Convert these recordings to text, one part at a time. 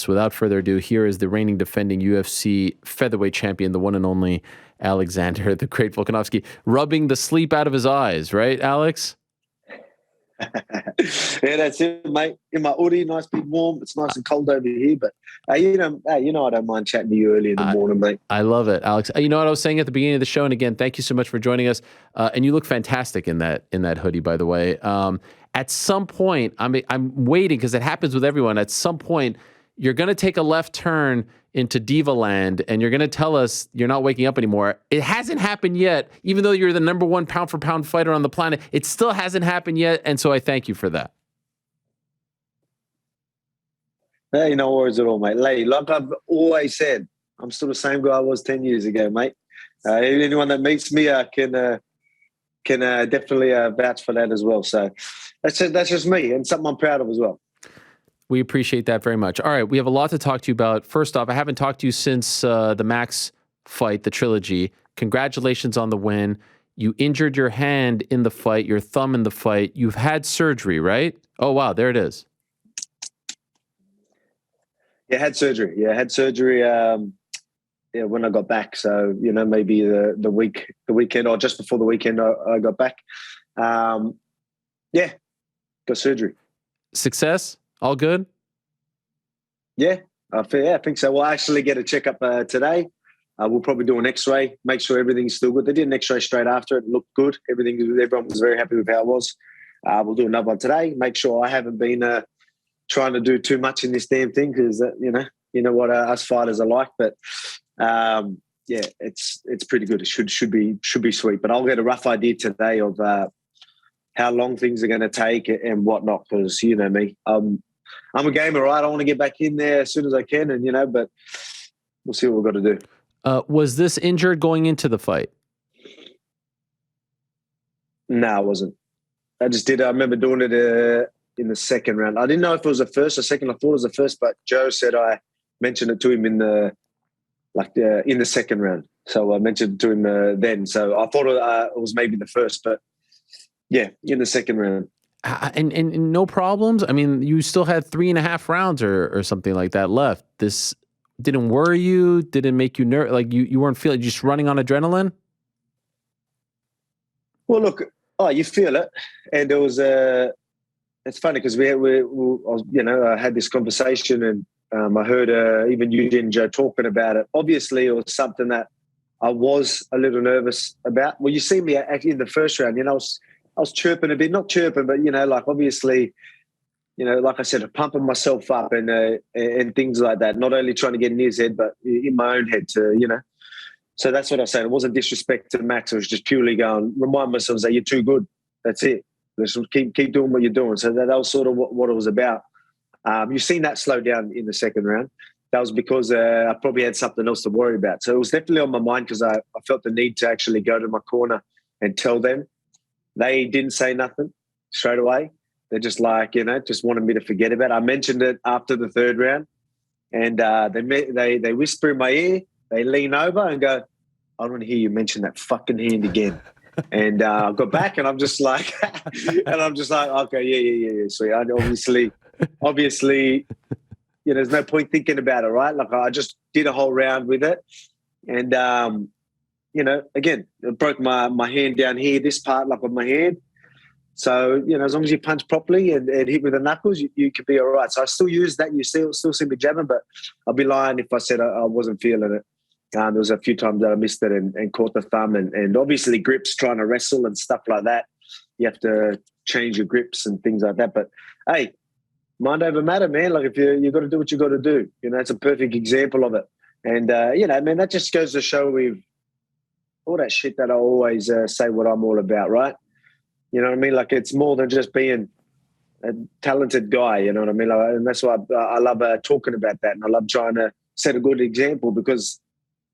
Without further ado, here is the reigning defending UFC featherweight champion, the one and only Alexander, the great Volkanovski, rubbing the sleep out of his eyes, right, Alex? Yeah, that's it, mate. In my hoodie, nice big warm. It's nice and cold over here, but you know I don't mind chatting to you early in the morning, mate. I love it, Alex. You know what I was saying at the beginning of the show, and again, thank you so much for joining us. And you look fantastic in that hoodie, by the way. At some point, I'm waiting because it happens with everyone. At some point, you're going to take a left turn into Diva Land, and you're going to tell us you're not waking up anymore. It hasn't happened yet, even though you're the #1 pound-for-pound fighter on the planet. It still hasn't happened yet, and so I thank you for that. Hey, no worries at all, mate. Like I've always said, I'm still the same guy I was 10 years ago, mate. Anyone that meets me can definitely vouch for that as well. So that's just me, and something I'm proud of as well. We appreciate that very much. All right, we have a lot to talk to you about. First off, I haven't talked to you since the Max fight, the trilogy. Congratulations on the win. You injured your hand in the fight, your thumb in the fight. You've had surgery, right? Oh, wow, there it is. Yeah, I had surgery. When I got back. So, you know, maybe the weekend or just before the weekend I got back. Got surgery. Success? All good? Yeah, I think so. We'll actually get a checkup today. We'll probably do an X-ray, make sure everything's still good. They did an X-ray straight after. It looked good. Everyone was very happy with how it was. We'll do another one today. Make sure I haven't been trying to do too much in this damn thing because you know what us fighters are like. But it's pretty good. It should be sweet. But I'll get a rough idea today of how long things are going to take and whatnot. Because you know me, I'm a gamer, right? I want to get back in there as soon as I can, and but we'll see what we've got to do. Was this injured going into the fight? No, I wasn't. I just did. I remember doing it in the second round. I didn't know if it was the first or second. I thought it was the first, but Joe said I mentioned it to him in the second round. So I mentioned it to him then. So I thought it was maybe the first, but yeah, in the second round. And no problems? I mean, you still had 3.5 rounds or something like that left. This didn't worry you? Didn't make you nervous? Like you weren't feeling just running on adrenaline? Well, look, you feel it. And it was, it's funny because I had this conversation and I heard even you and Joe talking about it. Obviously, it was something that I was a little nervous about. Well, you see me actually in the first round, I was chirping a bit, not chirping, but, obviously, like I said, pumping myself up and things like that. Not only trying to get in his head, but in my own head too, So that's what I said. It wasn't disrespect to Max. It was just purely going, remind myself that you're too good. That's it. Let's keep doing what you're doing. So that was sort of what it was about. You've seen that slow down in the second round. That was because I probably had something else to worry about. So it was definitely on my mind because I felt the need to actually go to my corner and tell them. They didn't say nothing straight away. They're just like, just wanted me to forget about it. I mentioned it after the third round and they whisper in my ear. They lean over and go, I don't want to hear you mention that fucking hand again. And I got back and I'm just like, okay, yeah. So obviously, there's no point thinking about it, right? Like I just did a whole round with it. And, again, it broke my hand down here, this part, like on my hand. So, as long as you punch properly and hit with the knuckles, you could be all right. So I still use that. You still see me jabbing, but I'll be lying if I said I wasn't feeling it. There was a few times that I missed it and caught the thumb and obviously grips, trying to wrestle and stuff like that. You have to change your grips and things like that. But, hey, mind over matter, man. Like if you got to do what you got to do. It's a perfect example of it. And, man, that just goes to show with all that shit that I always say what I'm all about, right? You know what I mean? Like it's more than just being a talented guy, you know what I mean? Like, and that's why I love talking about that. And I love trying to set a good example because,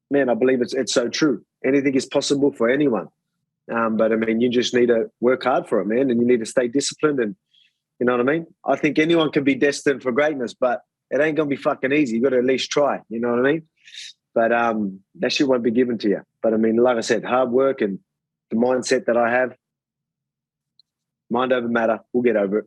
man, I believe it's so true. Anything is possible for anyone. But, I mean, you just need to work hard for it, man, and you need to stay disciplined and, you know what I mean? I think anyone can be destined for greatness, but it ain't going to be fucking easy. You got to at least try, you know what I mean? But that shit won't be given to you. But, I mean, like I said, hard work and the mindset that I have, mind over matter, we'll get over it.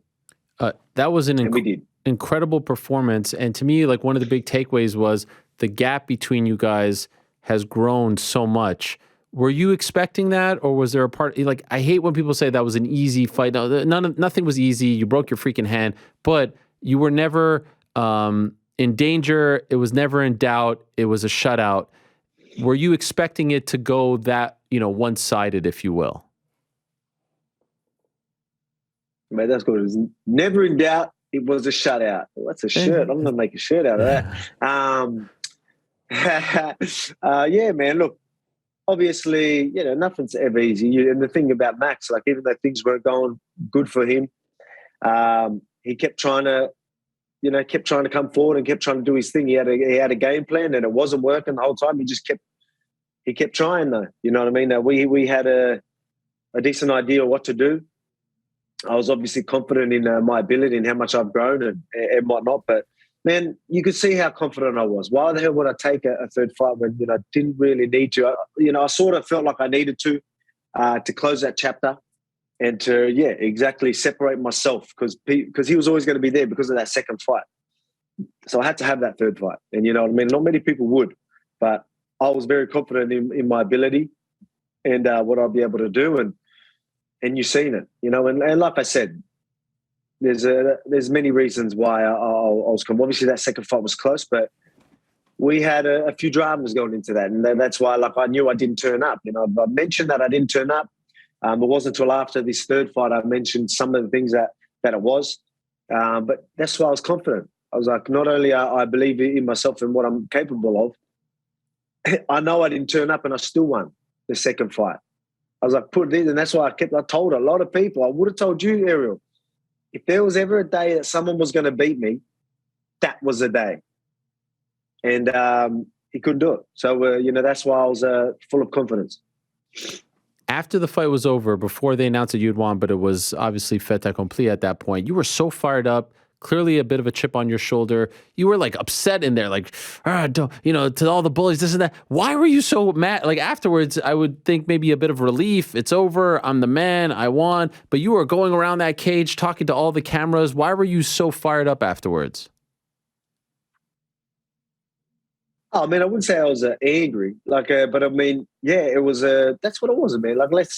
That was we did. incredible performance. And to me, like one of the big takeaways was the gap between you guys has grown so much. Were you expecting that, or was there a part like I hate when people say that was an easy fight? No, nothing was easy. You broke your freaking hand, but you were never in danger. It was never in doubt. It was a shutout. Were you expecting it to go that one-sided, if you will? Man, that's good. It was never in doubt. It was a shutout. What's a shirt? I'm gonna make a shirt out of that. Yeah, man. Look, obviously, nothing's ever easy. And the thing about Max, like even though things weren't going good for him, he kept trying to come forward and kept trying to do his thing. He had a game plan, and it wasn't working the whole time. He kept trying though. You know what I mean? We had a decent idea of what to do. I was obviously confident in my ability and how much I've grown and whatnot. But man, you could see how confident I was. Why the hell would I take a third fight when didn't really need to? I sort of felt like I needed to close that chapter and to exactly separate myself because he was always going to be there because of that second fight. So I had to have that third fight, and you know what I mean. Not many people would, but I was very confident in my ability and what I'll be able to do. And you've seen it, and like I said, there's many reasons why I was come. Obviously, that second fight was close, but we had a few dramas going into that, and that's why, like, I knew I didn't turn up. I mentioned that I didn't turn up. It wasn't until after this third fight I mentioned some of the things that it was, but that's why I was confident. I was like, not only I believe in myself and what I'm capable of, I know I didn't turn up, and I still won the second fight. I was like, put it in, and that's why I told a lot of people. I would have told you, Ariel, if there was ever a day that someone was going to beat me, that was the day. And he couldn't do it. So, that's why I was full of confidence. After the fight was over, before they announced that you'd won, but it was obviously fait accompli at that point, you were so fired up. Clearly a bit of a chip on your shoulder. You were like upset in there, like, to all the bullies, this and that. Why were you so mad? Like afterwards, I would think maybe a bit of relief. It's over. I'm the man. I won. But you were going around that cage talking to all the cameras. Why were you so fired up afterwards? Oh, man, I wouldn't say I was angry. But I mean, it was that's what it was, man. Like,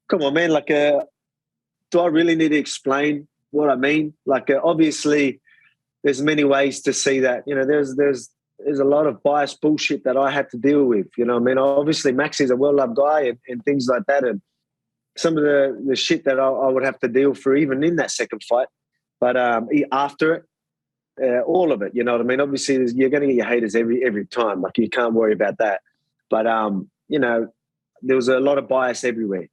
come on, man. Like, do I really need to explain what I mean? Like, obviously, there's many ways to see that. There's a lot of biased bullshit that I had to deal with. You know what I mean? Obviously, Max is a well-loved guy and things like that. And some of the shit that I would have to deal for even in that second fight. But after it, all of it, you know what I mean? Obviously, you're going to get your haters every time. Like, you can't worry about that. But, there was a lot of bias everywhere.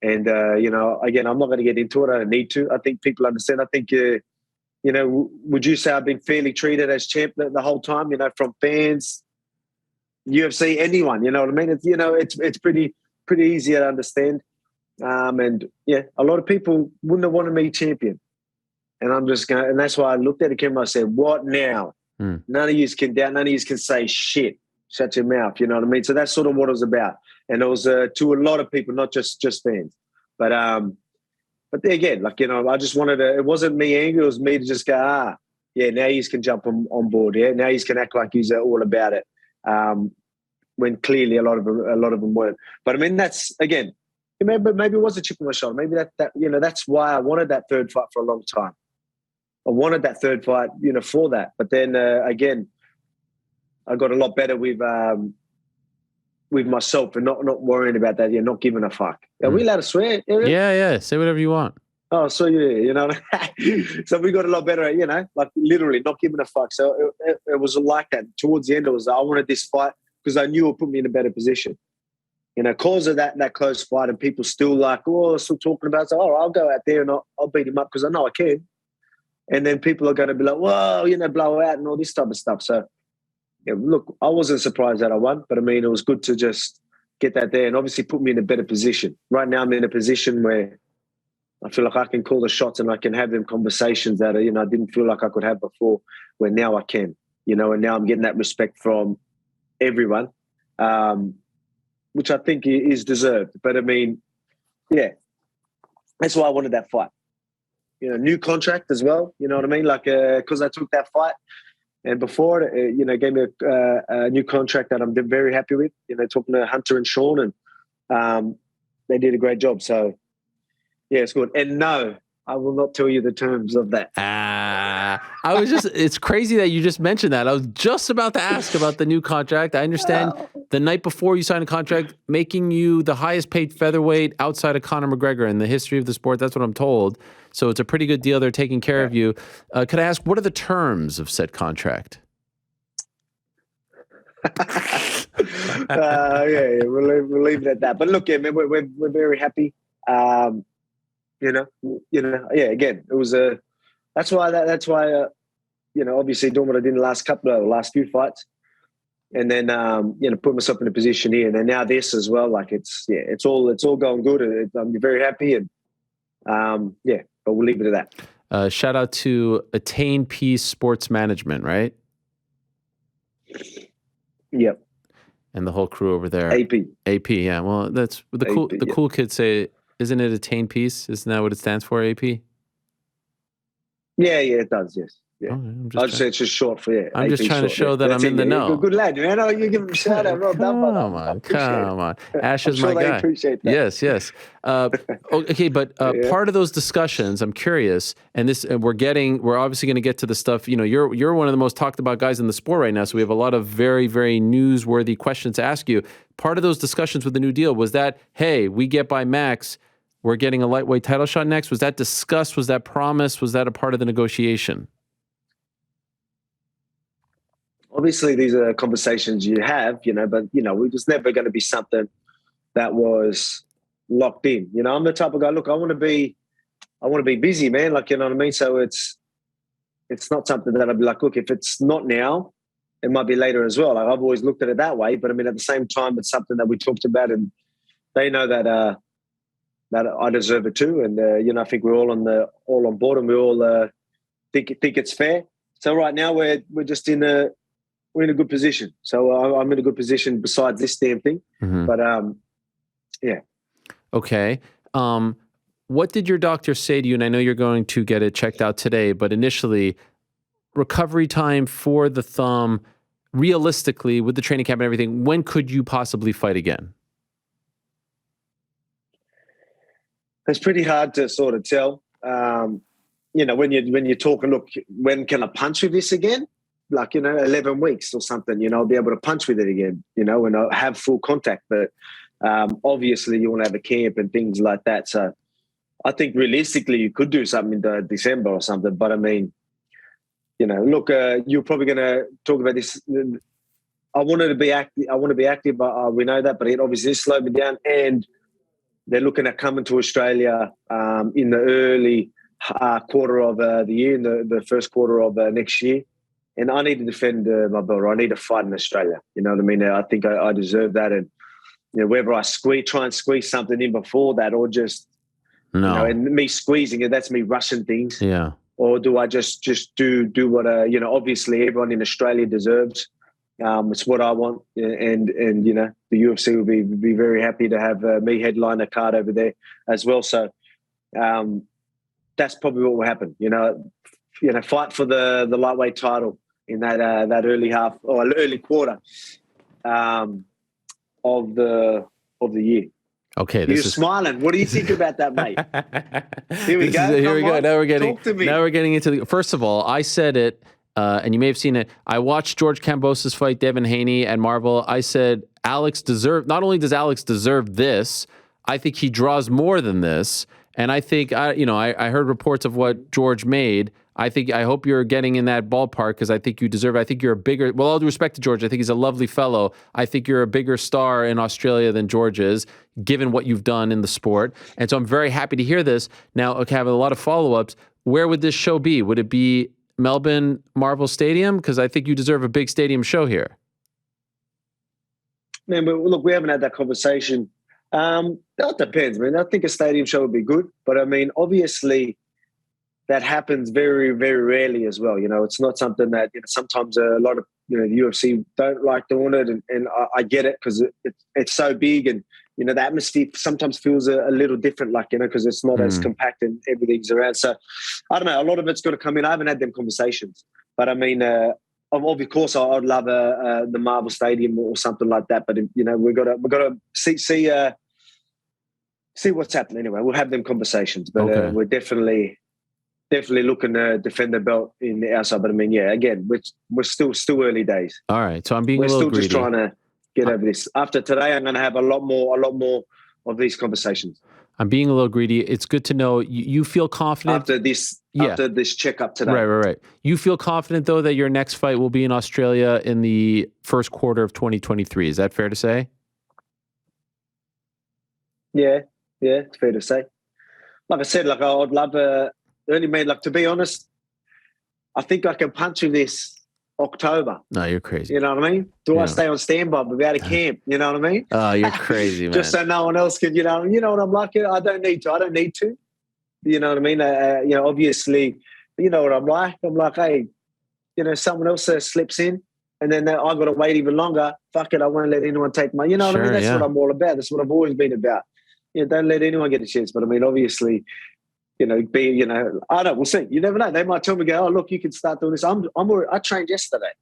And, again, I'm not going to get into it. I don't need to. I think people understand. I think, would you say I've been fairly treated as champ the whole time, from fans, UFC, anyone, you know what I mean? It's pretty easy to understand. And, a lot of people wouldn't have wanted me champion. And I'm just going, and that's why I looked at the camera and I said, what now? None of you can doubt, none of you can say shit. Shut your mouth, you know what I mean? So that's sort of what it was about. And it was to a lot of people, not just fans. But again, like, I just wanted to, it wasn't me angry, it was me to just go, now you can jump on board. Yeah, now you can act like you're all about it. When clearly a lot of them weren't. But I mean, that's, again, maybe it was a chip on my shoulder. Maybe that that's why I wanted that third fight for a long time. I wanted that third fight, for that. But then again, I got a lot better with myself and not worrying about that. Not giving a fuck. Are we allowed to swear, Ariel? Yeah. Say whatever you want. Oh, so so we got a lot better at, like literally not giving a fuck. So it was like that. Towards the end, it was, I wanted this fight because I knew it put me in a better position. Cause of that close fight, and people still still talking about it. So, I'll go out there and I'll beat him up because I know I can. And then people are going to be like, whoa, blow out and all this type of stuff. So, look, I wasn't surprised that I won, but I mean, it was good to just get that there and obviously put me in a better position. Right now, I'm in a position where I feel like I can call the shots and I can have them conversations that, I didn't feel like I could have before, where now I can, and now I'm getting that respect from everyone, which I think is deserved. But I mean, that's why I wanted that fight. new contract as well. You know what I mean? Like, because I took that fight, and before it, gave me a new contract that I'm very happy with. Talking to Hunter and Sean, and they did a great job. So, yeah, it's good. And no, I will not tell you the terms of that. It's crazy that you just mentioned that. I was just about to ask about the new contract. I understand the night before you signed a contract, making you the highest paid featherweight outside of Conor McGregor in the history of the sport. That's what I'm told. So it's a pretty good deal. They're taking care of you. Could I ask, what are the terms of said contract? We'll leave it at that. But look, yeah, man, we're very happy. Again, it was that's why obviously doing what I did in the last few fights, and then put myself in a position here, and then now this as well. Like it's all going good. I'm very happy, and but we'll leave it at that. Shout out to Attain Peace Sports Management, right? Yep. And the whole crew over there. AP, yeah. Well, that's the cool kids say. Isn't it Attain Peace? Isn't that what it stands for, AP? Yeah, it does, yes. Yeah. Oh, I'd say it's just short for I'm AP just trying to show that I'm in the know. Good lad, man. Oh, you give him a shout out. Well done, brother. Come on. Ash is my guy. They appreciate that. Yes. Okay, but part of those discussions, I'm curious, and we're obviously going to get to the stuff. You're one of the most talked about guys in the sport right now, so we have a lot of very, very newsworthy questions to ask you. Part of those discussions with the new deal was that, hey, we get by Max, we're getting a lightweight title shot next. Was that discussed? Was that promised? Was that a part of the negotiation? Obviously, these are conversations you have, but, it was never going to be something that was locked in. I'm the type of guy, look, I want to be busy, man. Like, you know what I mean? So it's not something that I'd be like, look, if it's not now, it might be later as well. Like, I've always looked at it that way, but I mean, at the same time, it's something that we talked about, and they know that I deserve it too. And, I think we're all on board, and we all think it's fair. So right now we're just in a good position. So I'm in a good position besides this damn thing. Mm-hmm. But yeah. Okay. What did your doctor say to you? And I know you're going to get it checked out today, but initially, recovery time for the thumb, realistically, with the training camp and everything, when could you possibly fight again? It's pretty hard to sort of tell. When you're talking, look, when can I punch with this again? Like, 11 weeks or something, I'll be able to punch with it again, and I'll have full contact. But obviously you want to have a camp and things like that. So I think realistically you could do something in December or something. But I mean, look, you're probably going to talk about this. I want to be active, but we know that. But it obviously slowed me down. And they're looking at coming to Australia in the early quarter of the year, in the first quarter of next year. And I need to defend my belt. I need to fight in Australia. You know what I mean? I think I deserve that. And whether I try and squeeze something in before that, or just and me squeezing it, that's me rushing things. Yeah. Or do I just do what obviously everyone in Australia deserves. It's what I want, and the UFC will be very happy to have me headline a card over there as well. So that's probably what will happen. Fight for the lightweight title in that early half or early quarter of the year. Okay, you're smiling. What do you think about that, mate? Here we go. Here we go. Now we're getting. Talk to me. Now we're getting into the. First of all, I said it. And you may have seen it. I watched George Kambosos fight Devin Haney at Marvel. I said, not only does Alex deserve this, I think he draws more than this. And I think, I heard reports of what George made. I hope you're getting in that ballpark because I think you deserve it. I think you're a bigger, well, all due respect to George, I think he's a lovely fellow. I think you're a bigger star in Australia than George is, given what you've done in the sport. And so I'm very happy to hear this. Now, okay, I have a lot of follow-ups. Where would this show be? Would it be Melbourne Marvel Stadium? Because I think you deserve a big stadium show here. Man, but look, we haven't had that conversation. That depends, man. I think a stadium show would be good. But, I mean, obviously that happens very, very rarely as well. It's not something that sometimes a lot of, the UFC don't like doing it. And I get it because it's so big and, the atmosphere sometimes feels a little different, like, because it's not as compact and everything's around. So I don't know. A lot of it's got to come in. I haven't had them conversations, but I mean, of course, I'd love the Marvel Stadium or something like that. But we've got to see what's happening. Anyway, we'll have them conversations. But we're definitely looking to defend the belt in the outside. But I mean, yeah, again, we're still early days. All right, so I'm being a little greedy. We're still just trying to get over this. After today, I'm going to have a lot more of these conversations. I'm being a little greedy. It's good to know you feel confident after this checkup today. Right. You feel confident though that your next fight will be in Australia in the first quarter of 2023. Is that fair to say? Yeah, it's fair to say. Like I said, like I'd love only made, like, to be honest, I think I can punch you this October. No, you're crazy. You know what I mean? I stay on standby without a camp? You know what I mean? Oh, you're crazy, man. Just so no one else can, you know what I'm like? I don't need to. You know what I mean? Obviously, you know what I'm like. I'm like, hey, someone else slips in and then I got to wait even longer. Fuck it, I won't let anyone take my, what I mean? That's what I'm all about. That's what I've always been about. Don't let anyone get a chance. But I mean, obviously, I don't know, we'll see. You never know. They might tell me, oh, look, you can start doing this. I trained yesterday.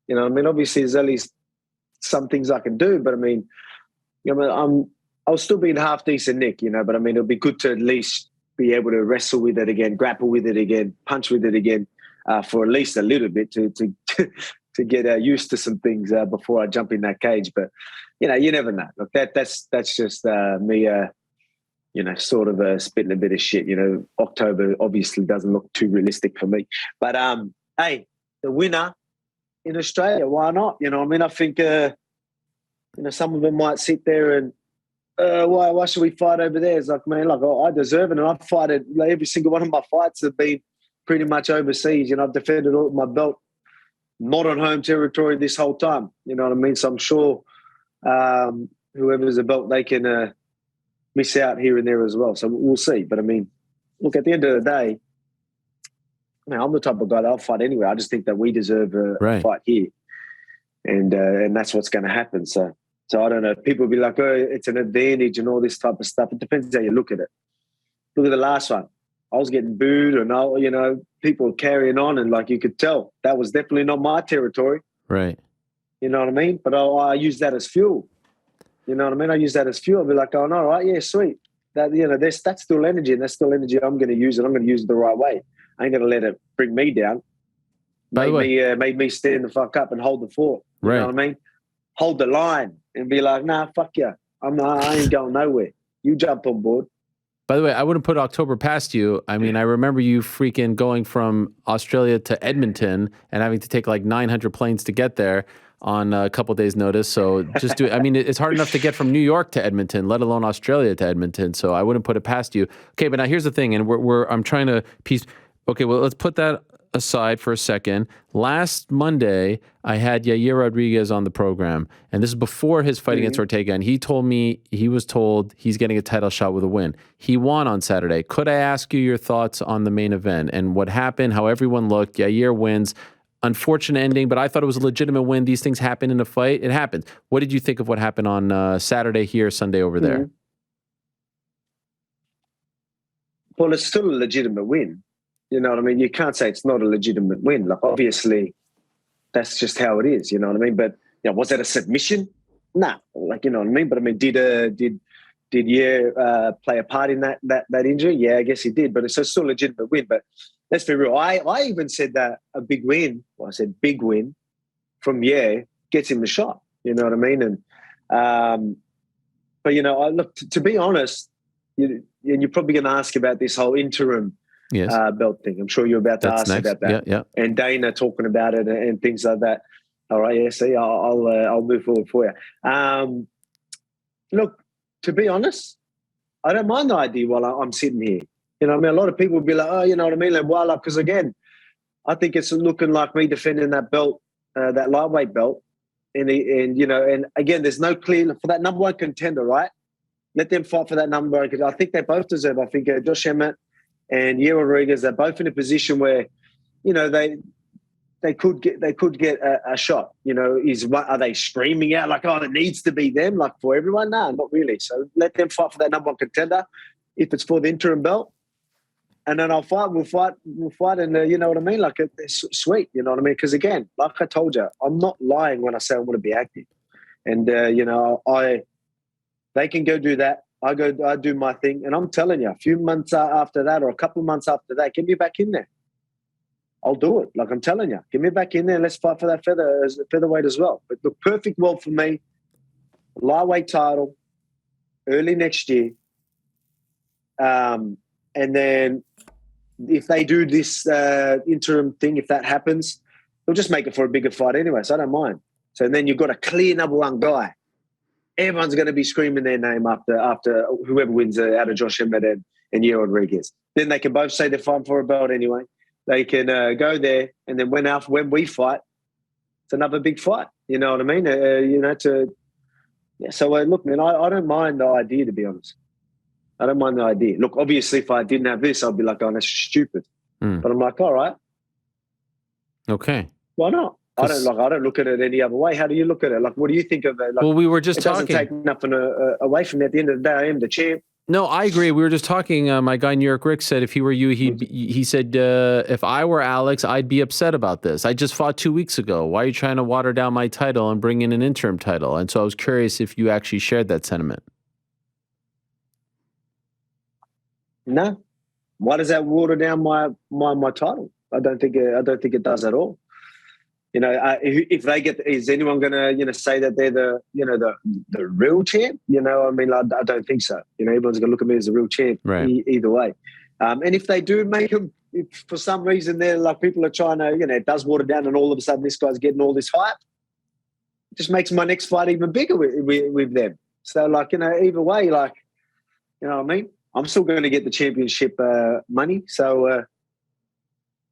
You know what I mean? Obviously, there's at least some things I can do, but I mean, I'll still be in half decent nick, but I mean, it'll be good to at least be able to wrestle with it again, grapple with it again, punch with it again, for at least a little bit to get used to some things before I jump in that cage. But you never know. Look, that's just me. Sort of spitting a bit of shit. October obviously doesn't look too realistic for me. But hey, the winner in Australia, why not? I mean, I think some of them might sit there and why should we fight over there? It's like, man, I deserve it, and I've fought it. Like, every single one of my fights have been pretty much overseas. I've defended all my belt, not on home territory this whole time. You know what I mean? So I'm sure whoever's a belt, they can miss out here and there as well. So we'll see. But I mean, look, at the end of the day, I'm the type of guy that I'll fight anyway. I just think that we deserve a fight here, and that's what's going to happen. So I don't know. People will be like, oh, it's an advantage and all this type of stuff. It depends how you look at it. Look at the last one. I was getting booed, and people carrying on, and like you could tell, that was definitely not my territory. Right. You know what I mean? But I use that as fuel. You know what I mean? I use that as fuel. I'll be like, oh, no, all right, yeah, sweet. That that's still energy, and that's still energy I'm going to use, and I'm going to use it the right way. I ain't going to let it bring me down. Made me stand the fuck up and hold the fort. You know what I mean? Hold the line and be like, nah, fuck you. I ain't going nowhere. You jump on board. By the way, I wouldn't put October past you. I mean, I remember you freaking going from Australia to Edmonton and having to take like 900 planes to get there on a couple of days' notice. So just do it. I mean, it's hard enough to get from New York to Edmonton, let alone Australia to Edmonton. So I wouldn't put it past you. Okay, but now here's the thing, and I'm trying to piece. Okay, well, let's put that aside for a second. Last Monday, I had Yair Rodriguez on the program, and this is before his fight against Ortega, and he told me he was told he's getting a title shot with a win. He won on Saturday. Could I ask you your thoughts on the main event and what happened, how everyone looked? Yair wins. Unfortunate ending, but I thought it was a legitimate win. These things happen in a fight. It happens. What did you think of what happened on Saturday here, Sunday over there? Well, it's still a legitimate win. You know what I mean? You can't say it's not a legitimate win. Like, obviously, that's just how it is. You know what I mean? But was that a submission? Nah. Like, you know what I mean? But I mean, did Yair play a part in that injury? Yeah, I guess he did. But it's still a legitimate win. But let's be real. I even said that a big win. Well, I said big win from Yair gets him the shot. You know what I mean? And but I look, to be honest, and you're probably going to ask about this whole interim. Yes. Belt thing. I'm sure you're about to ask about that. Yeah. And Dana talking about it and things like that. All right, yeah. See, I'll move forward for you. Look, to be honest, I don't mind the idea while I'm sitting here. You know what I mean? A lot of people would be like, oh, you know what I mean? Like, well, because again, I think it's looking like me defending that belt, that lightweight belt. And again, there's no clear for that number one contender, right? Let them fight for that number because I think they both deserve. I think Josh Emmett and Yair Rodriguez, they're both in a position where, they they could get a shot. You know, are they screaming out like, oh, it needs to be them, like for everyone? No, not really. So let them fight for that number one contender. If it's for the interim belt, and then we'll fight, and you know what I mean? Like, it's sweet, you know what I mean? Because again, like I told you, I'm not lying when I say I want to be active. And, you know, they can go do that. I do my thing. And I'm telling you, a few months after that or a couple of months after that, get me back in there. I'll do it. Like I'm telling you, get me back in there. Let's fight for that featherweight as well. But the perfect world for me, lightweight title, early next year. And then if they do this interim thing, if that happens, they'll just make it for a bigger fight anyway. So I don't mind. So then you've got a clear number one guy. Everyone's going to be screaming their name after whoever wins out of Josh Emmett and Yair Rodriguez. Then they can both say they're fighting for a belt anyway. They can go there, and then when we fight, it's another big fight. You know what I mean? You know, So look, man, I don't mind the idea, to be honest. I don't mind the idea. Look, obviously, if I didn't have this, I'd be like, oh, that's stupid. But I'm like, all right. Okay. Why not? I don't look at it any other way. How do you look at it? Like, what do you think of it? Like, well, we were just talking. It doesn't take nothing away from me. At the end of the day, I am the champ. No, I agree. We were just talking. My guy New York Rick said if he were you, he said if I were Alex, I'd be upset about this. I just fought 2 weeks ago. Why are you trying to water down my title and bring in an interim title? And so I was curious if you actually shared that sentiment. No. Why does that water down my title? I don't think it does at all. You know, if they is anyone going to, say that they're the real champ? You know, I mean, I don't think so. You know, everyone's going to look at me as the real champ, right? Either way. And if they do make them, if for some reason they're like people are trying to, it does water down, and all of a sudden this guy's getting all this hype, it just makes my next fight even bigger with them. So, like, either way, like, you know what I mean? I'm still going to get the championship money, so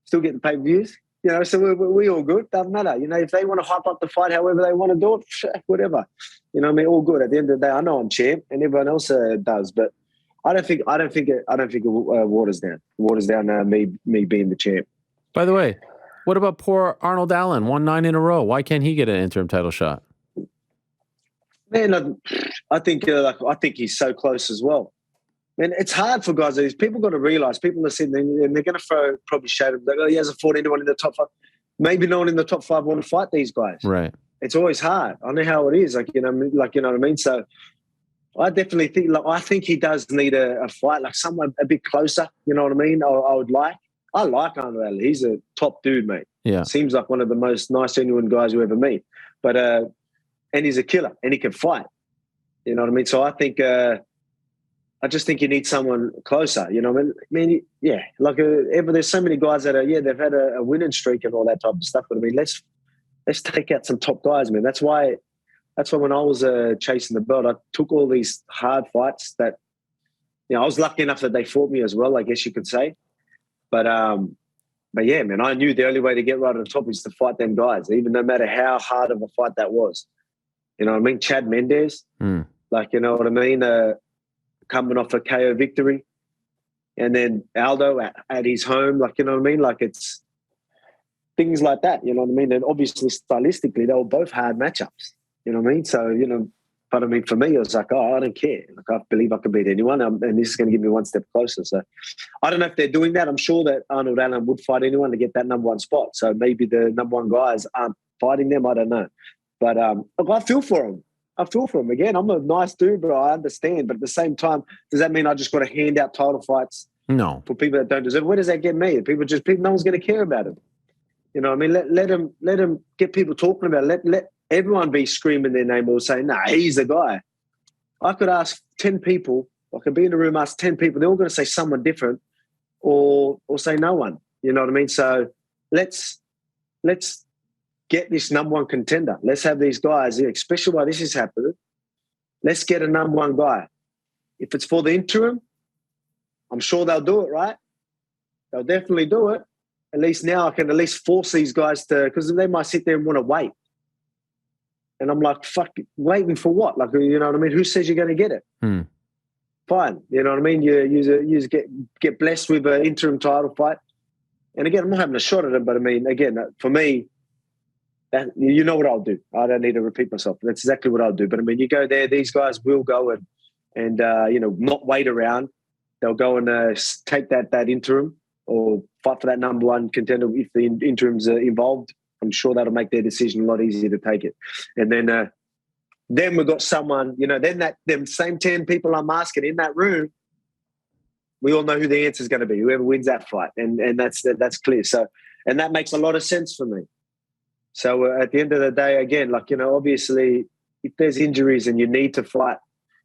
still getting pay-per-views. You know, so we all good. Doesn't matter. You know, if they want to hype up the fight however they want to do it, whatever. You know what I mean? All good. At the end of the day, I know I'm champ, and everyone else does. But I don't think it waters down me being the champ. By the way, what about poor Arnold Allen? Won 9 in a row. Why can't he get an interim title shot? Man, I think he's so close as well. Man, it's hard for guys. People got to realize, people are sitting there and they're going to probably shade him. Like, oh, he hasn't fought anyone in the top 5. Maybe no one in the top 5 want to fight these guys. Right. It's always hard. I know how it is. Like, you know what I mean? So I definitely think, I think he does need a fight, like someone a bit closer. You know what I mean? I would like. I like Arnold Allen. He's a top dude, mate. Yeah. Seems like one of the most nice, genuine guys you ever meet. But, and he's a killer and he can fight. You know what I mean? So I think, I just think you need someone closer, you know. I mean, yeah, like there's so many guys that they've had a winning streak and all that type of stuff. But I mean, let's take out some top guys, man. That's why when I was chasing the belt, I took all these hard fights that, I was lucky enough that they fought me as well, I guess you could say. But yeah, man, I knew the only way to get right at the top is to fight them guys, even no matter how hard of a fight that was. You know what I mean? Chad Mendes, like, you know what I mean? Coming off a KO victory, and then Aldo at his home, like, you know what I mean? Like, it's things like that, you know what I mean? And obviously, stylistically, they were both hard matchups, you know what I mean? So, but I mean, for me, it was like, oh, I don't care. Like, I believe I can beat anyone, and this is going to give me one step closer. So I don't know if they're doing that. I'm sure that Arnold Allen would fight anyone to get that number one spot. So maybe the number one guys aren't fighting them. I don't know. But look, I feel for him. Again, I'm a nice dude, but I understand. But at the same time, does that mean I just got to hand out title fights? No. For people that don't deserve it? Where does that get me? No one's going to care about it. You know what I mean? Let him get people talking about it. Let everyone be screaming their name or saying, nah, he's the guy. I could ask 10 people. I could be in a room, ask 10 people. They're all going to say someone different or say no one. You know what I mean? So let's get this number one contender. Let's have these guys, especially while this is happening. Let's get a number one guy. If it's for the interim, I'm sure they'll do it, right? They'll definitely do it. At least now I can at least force these guys to, because they might sit there and want to wait. And I'm like, fuck, waiting for what? Like, you know what I mean? Who says you're going to get it? Fine. You know what I mean? You get blessed with an interim title fight. And again, I'm not having a shot at him, but I mean, again, for me, you know what I'll do. I don't need to repeat myself. That's exactly what I'll do. But I mean, you go there, these guys will go and not wait around. They'll go and take that interim or fight for that number one contender if the interim's involved. I'm sure that'll make their decision a lot easier to take it. And then we've got someone, then them same 10 people I'm asking in that room, we all know who the answer is going to be, whoever wins that fight. And that's clear. So, and that makes a lot of sense for me. So at the end of the day, again, obviously, if there's injuries and you need to fight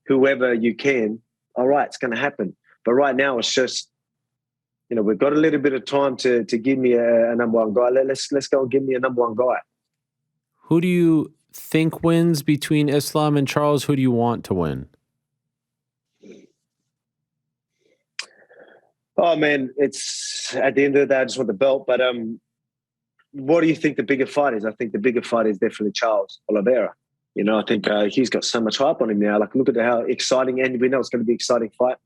whoever you can, all right, it's going to happen. But right now, it's just, we've got a little bit of time to give me a number one guy. Let's go and give me a number one guy. Who do you think wins between Islam and Charles? Who do you want to win? Oh, man, it's at the end of the day, I just want the belt. But what do you think the bigger fight is? I think the bigger fight is definitely Charles Oliveira. I think he's got so much hype on him now. Look at how exciting, and we know it's going to be an exciting fight.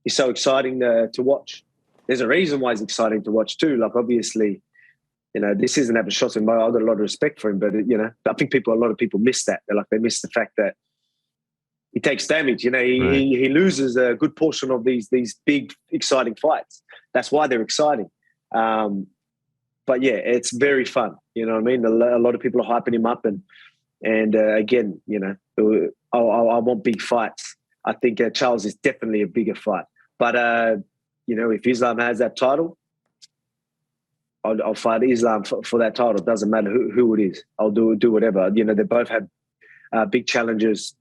He's so exciting to watch. There's a reason why he's exciting to watch too. Obviously, this isn't having shots in my. I've got a lot of respect for him, but I think a lot of people miss that. They miss the fact that he takes damage. He loses a good portion of these big exciting fights. That's why they're exciting. But yeah, it's very fun. You know what I mean? A lot of people are hyping him up, and again, I want big fights. I think Charles is definitely a bigger fight. But if Islam has that title, I'll fight Islam for that title. It doesn't matter who it is. I'll do whatever. They both have big challenges.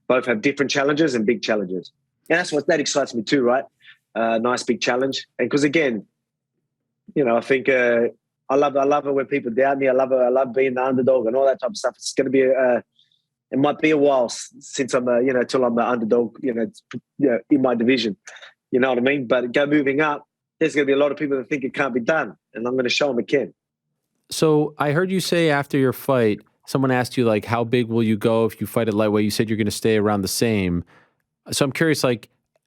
Both have different challenges and big challenges, and that excites me too, right? Nice big challenge, and because again, I think I love it when people doubt me. I love being the underdog and all that type of stuff. It's going to be it might be a while since I'm till I'm the underdog, in my division. You know what I mean? But moving up, there's going to be a lot of people that think it can't be done, and I'm going to show them it can. So I heard you say after your fight, someone asked you how big will you go if you fight at lightweight? You said you're going to stay around the same. So I'm curious,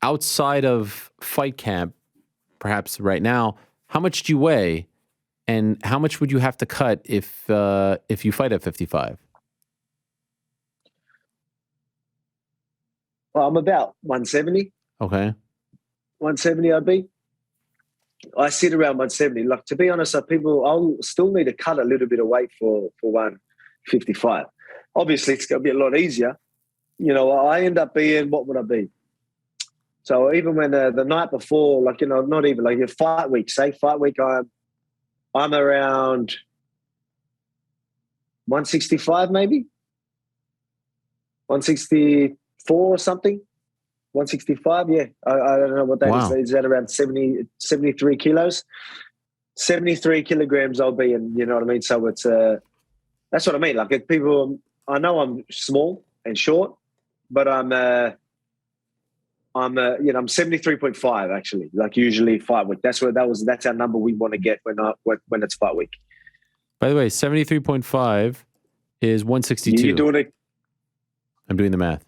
outside of fight camp, perhaps right now, how much do you weigh, and how much would you have to cut if you fight at 55? Well, I'm about 170. Okay. 170 I'd be. I sit around 170. To be honest, I'll still need to cut a little bit of weight for 155. Obviously, it's going to be a lot easier. I end up being, what would I be? So even when the night before, not even your fight week, I'm around 165 maybe, 164 or something. 165, yeah. I don't know what that is. Is that around 73 kilos? 73 kilograms I'll be in, you know what I mean? So it's that's what I mean. People, I know I'm small and short, but I'm 73.5 actually. Usually fight week. That's our number we want to get when it's fight week. By the way, 73.5 is 162. You're doing it. I'm doing the math.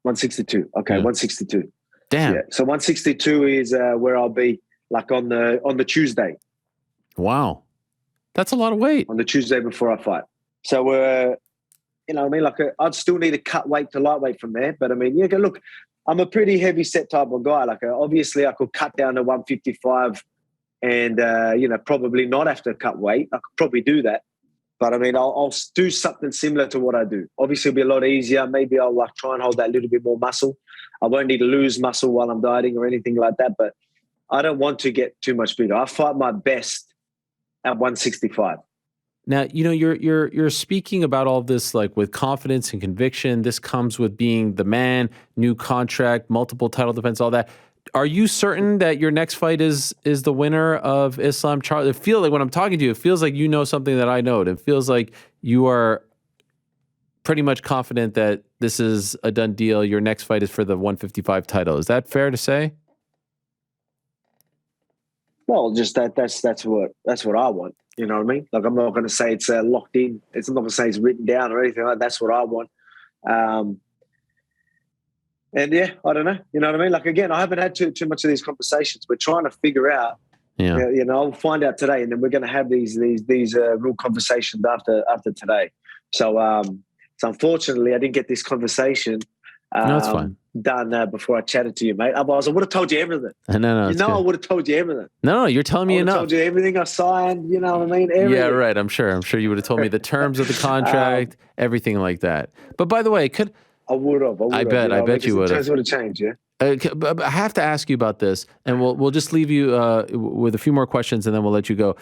162. Okay, yeah. 162. Damn. Yeah. So 162 is where I'll be on the Tuesday. Wow. That's a lot of weight. On the Tuesday before I fight. So I'd still need to cut weight to lightweight from there. But look, I'm a pretty heavy set type of guy. Obviously I could cut down to 155 and probably not have to cut weight. I could probably do that. But I'll do something similar to what I do. Obviously, it'll be a lot easier. Maybe I'll try and hold that little bit more muscle. I won't need to lose muscle while I'm dieting or anything like that. But I don't want to get too much bigger. I fight my best at 165. Now, you're speaking about all this with confidence and conviction. This comes with being the man, new contract, multiple title defense, all that. Are you certain that your next fight is the winner of Islam Charles? It feels like when I'm talking to you, it feels like you know something that I know. It feels like you are pretty much confident that this is a done deal. Your next fight is for the 155 title. Is that fair to say? Well, just that's what I want. You know what I mean? I'm not going to say it's locked in. I'm not going to say it's written down or anything like that. That's what I want. And yeah, I don't know. You know what I mean? Again, I haven't had too much of these conversations. We're trying to figure out Yeah. You know, I'll find out today, and then we're going to have these real conversations after today. So unfortunately, I didn't get this conversation No, it's fine. done before I chatted to you, mate. Otherwise, I would have told you everything. No, You know, good. I would have told you everything. No, you're telling me I would have enough. told you everything I signed. You know what I mean? Everything. Yeah, right. I'm sure you would have told me the terms of the contract, everything like that. But by the way, I would have. I bet you would have. The terms would have changed, yeah. But I have to ask you about this, and we'll just leave you with a few more questions, and then we'll let you go.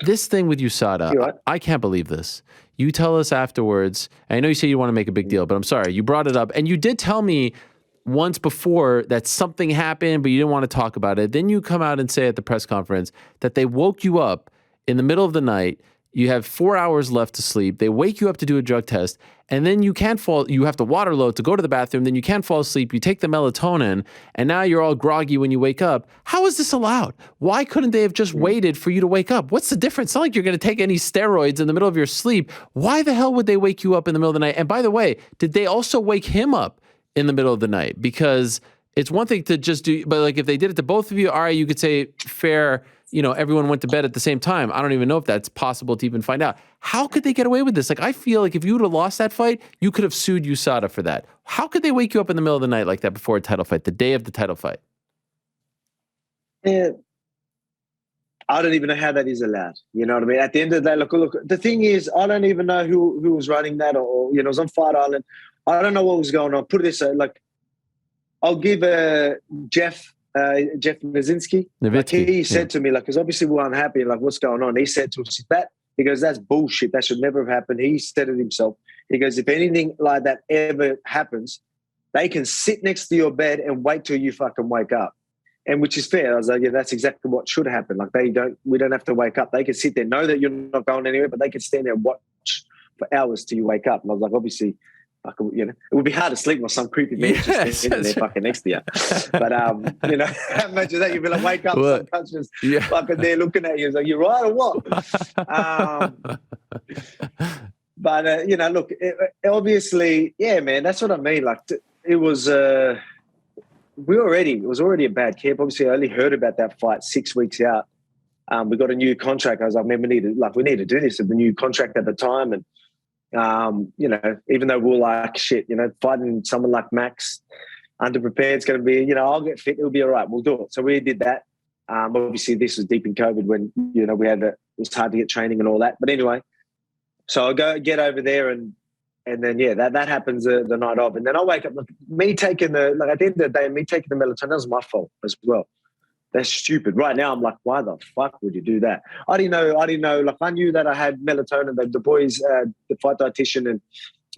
This thing with USADA, Right. I can't believe this. You tell us afterwards. I know you say you want to make a big deal, but I'm sorry. You brought it up, and you did tell me once before that something happened, but you didn't want to talk about it. Then you come out and say at the press conference that they woke you up in the middle of the night. You have 4 hours left to sleep. They wake you up to do a drug test, and then you can't fall. You have to water load to go to the bathroom. Then you can't fall asleep. You take the melatonin, and now you're all groggy when you wake up. How is this allowed? Why couldn't they have just waited for you to wake up? What's the difference? It's not like you're going to take any steroids in the middle of your sleep. Why the hell would they wake you up in the middle of the night? And by the way, did they also wake him up in the middle of the night? Because it's one thing to just do, but like if they did it to both of you, all right, you could say fair. You know, everyone went to bed at the same time. I don't even know if that's possible to even find out. How could they get away with this? Like, I feel like if you would have lost that fight, you could have sued USADA for that. How could they wake you up in the middle of the night like that before a title fight, the day of the title fight? Yeah. I don't even know how that is allowed. You know what I mean? At the end of the day, look, the thing is, I don't even know who was running that or you know, it was on Fight Island. I don't know what was going on. Put it this way, like, I'll give Jeff Nowitzki. Like he said to me, like, because obviously we're unhappy, like, what's going on? He said to us, he goes, that's bullshit. That should never have happened. He said it himself. He goes, if anything like that ever happens, they can sit next to your bed and wait till you fucking wake up. And which is fair. I was like, yeah, that's exactly what should happen. Like we don't have to wake up. They can sit there, know that you're not going anywhere, but they can stand there and watch for hours till you wake up. And I was like, obviously, you know, it would be hard to sleep with some creepy man just standing there fucking next to you. But you know, imagine that you'd be like, wake up, some cunt's just fucking there looking at you. It's like, you right or what? But you know, look, obviously, yeah, man, that's what I mean. Like, it was. It was already a bad camp. Obviously, I only heard about that fight 6 weeks out. We got a new contract. I was like, man, we need to do this with the new contract at the time. And you know, even though we're like shit, you know, fighting someone like Max, underprepared, it's going to be, you know, I'll get fit, it'll be all right, we'll do it. So we did that. Obviously, this was deep in COVID when, you know, it was hard to get training and all that. But anyway, so I get over there and then, yeah, that happens the night of. And then I wake up, look, at the end of the day, me taking the melatonin, that was my fault as well. That's stupid. Right now, I'm like, why the fuck would you do that? I didn't know. Like, I knew that I had melatonin. The boys, the fight dietitian and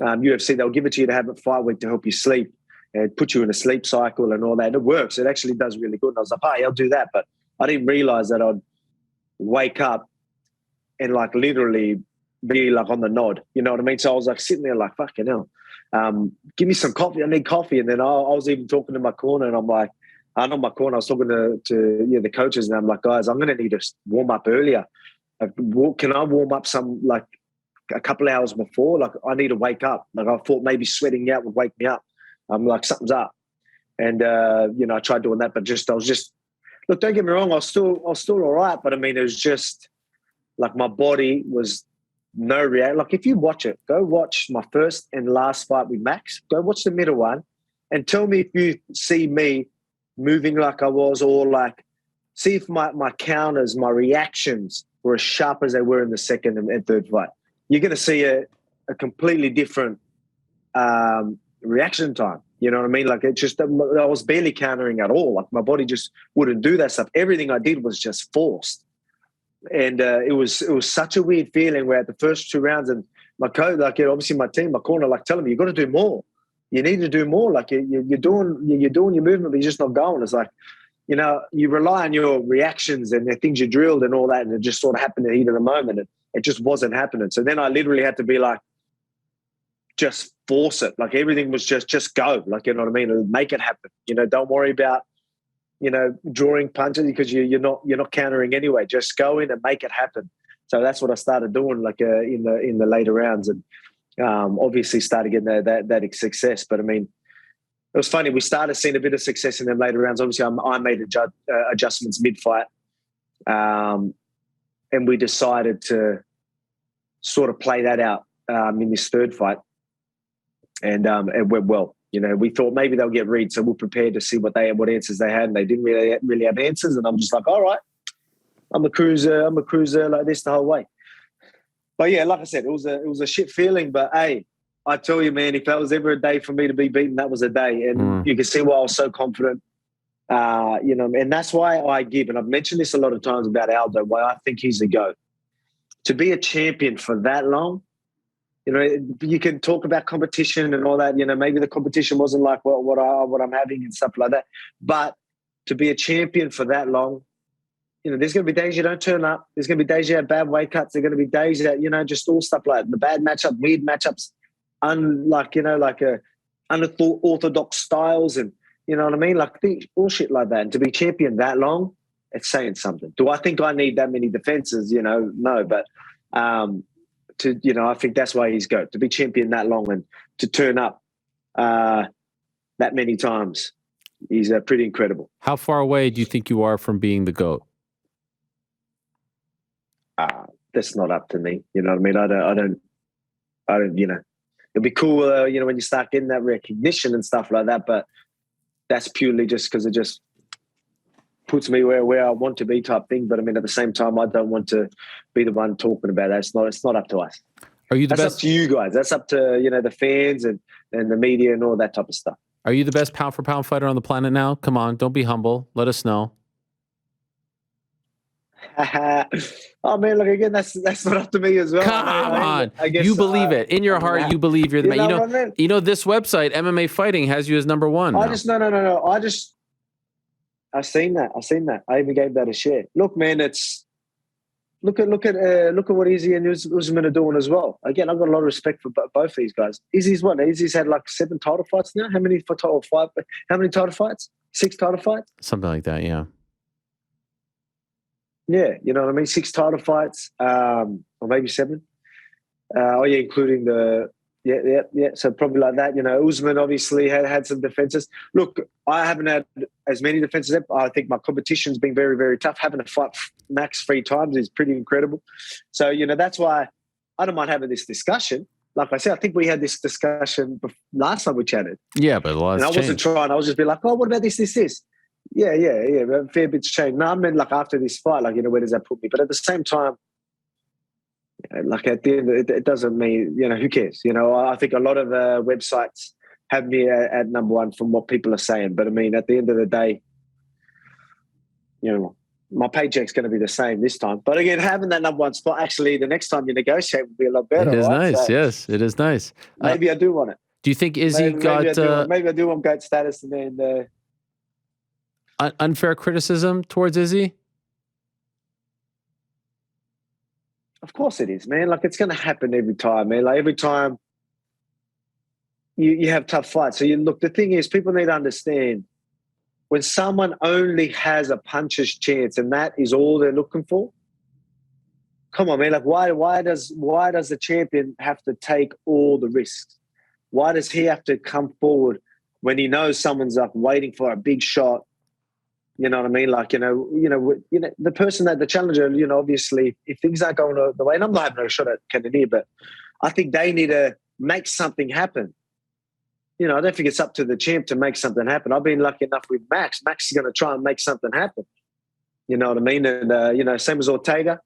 UFC, they'll give it to you to have it fight week to help you sleep and put you in a sleep cycle and all that. And it works. It actually does really good. And I was like, hey, I'll do that. But I didn't realize that I'd wake up and like literally be like on the nod. You know what I mean? So I was like sitting there like, fucking hell. Give me some coffee. I need coffee. And then I was even talking to my corner and I'm like, I'm on my corner. I was talking to the coaches, and I'm like, guys, I'm going to need to warm up earlier. Like, can I warm up like a couple of hours before? Like, I need to wake up. Like, I thought maybe sweating out would wake me up. I'm like, something's up. And you know, I tried doing that, but I was just look. Don't get me wrong. I was still all right, but I mean, it was just like my body was no react. Like, if you watch it, go watch my first and last fight with Max. Go watch the middle one, and tell me if you see me moving like I was, or like see if my counters, my reactions were as sharp as they were in the second and third fight. You're going to see a completely different reaction time. You know what I mean? Like, it just, I was barely countering at all. Like, my body just wouldn't do that stuff. Everything I did was just forced. And it was such a weird feeling where at the first 2 rounds, and my coach, like, obviously my team, my corner, like, telling me, you got to do more. You need to do more. Like, you're doing your movement, but you're just not going. It's like, you know, you rely on your reactions and the things you drilled and all that, and it just sort of happened in the heat of the moment. And it just wasn't happening. So then I literally had to be like, just force it. Like, everything was just go. Like, you know what I mean? Make it happen. You know, don't worry about, you know, drawing punches because you're not countering anyway. Just go in and make it happen. So that's what I started doing, like in the later rounds, and obviously started getting that success. But I mean, it was funny. We started seeing a bit of success in them later rounds. Obviously, I made adjustments mid-fight, and we decided to sort of play that out in this third fight, and it went well. You know, we thought maybe they'll get read, so we're prepared to see what answers they had, and they didn't really have answers. And I'm just like, all right, I'm a cruiser like this the whole way. But yeah, like I said, it was a shit feeling. But hey, I tell you, man, if that was ever a day for me to be beaten, that was a day. And you can see why I was so confident. You know, and that's why I give, and I've mentioned this a lot of times about Aldo, why I think he's the GOAT. To be a champion for that long, you know, you can talk about competition and all that. You know, maybe the competition wasn't like what I'm having and stuff like that. But to be a champion for that long, you know, there's going to be days you don't turn up. There's going to be days you have bad weight cuts. There's going to be days that, you know, just all stuff like the bad matchup, weird matchups, unorthodox styles, and you know what I mean, like all shit like that. And to be champion that long, it's saying something. Do I think I need that many defenses? You know, no, but I think that's why he's GOAT. To be champion that long and to turn up that many times, he's pretty incredible. How far away do you think you are from being the GOAT? That's not up to me. You know what I mean? I don't. You know, it'd be cool. You know, when you start getting that recognition and stuff like that. But that's purely just because it just puts me where I want to be, type thing. But I mean, at the same time, I don't want to be the one talking about that. It's not up to us. Are you the That's best? Up to you guys. That's up to, you know, the fans and the media and all that type of stuff. Are you the best pound for pound fighter on the planet now? Come on, don't be humble. Let us know. Oh man, look again. That's not up to me as well. Come on, I guess, you believe it in your heart. You believe you're the man. You know this website, MMA Fighting, has you as number one. No. I've seen that. I even gave that a share. Look, man, it's look at what Izzy and Usman are doing as well. Again, I've got a lot of respect for both these guys. Izzy's had like 7 title fights now. How many title fights? 6 title fights? Something like that, yeah. Yeah, you know what I mean? 6 title fights, or maybe 7. Including the yeah. So probably like that. You know, Usman obviously had some defenses. Look, I haven't had as many defenses. I think my competition's been very, very tough. Having to fight Max 3 times is pretty incredible. So you know, that's why I don't mind having this discussion. Like I said, I think we had this discussion last time we chatted. Yeah, but a lot has changed. I wasn't trying. I was just be like, oh, what about this? Yeah. A fair bit's changed. No, I mean, like after this fight, like, you know, where does that put me? But at the same time, like at the end, it doesn't mean, you know, who cares? You know, I think a lot of websites have me at number one from what people are saying. But I mean, at the end of the day, you know, my paycheck's going to be the same this time. But again, having that number one spot, actually, the next time you negotiate will be a lot better. It is right? nice. So yes, it is nice. Maybe I do want it. Do you think Izzy maybe I do want GOAT status and then unfair criticism towards Izzy? Of course it is, man. Like, it's going to happen every time, man. Like, every time you have tough fights. So, look, the thing is, people need to understand, when someone only has a puncher's chance and that is all they're looking for, come on, man. Like, why does the champion have to take all the risks? Why does he have to come forward when he knows someone's like waiting for a big shot? You know what I mean? Like, you know, the person the challenger, you know, obviously, if things aren't going the way, and I'm not having a shot at Kennedy, but I think they need to make something happen. You know, I don't think it's up to the champ to make something happen. I've been lucky enough with Max. Max is going to try and make something happen. You know what I mean? And, you know, same as Ortega,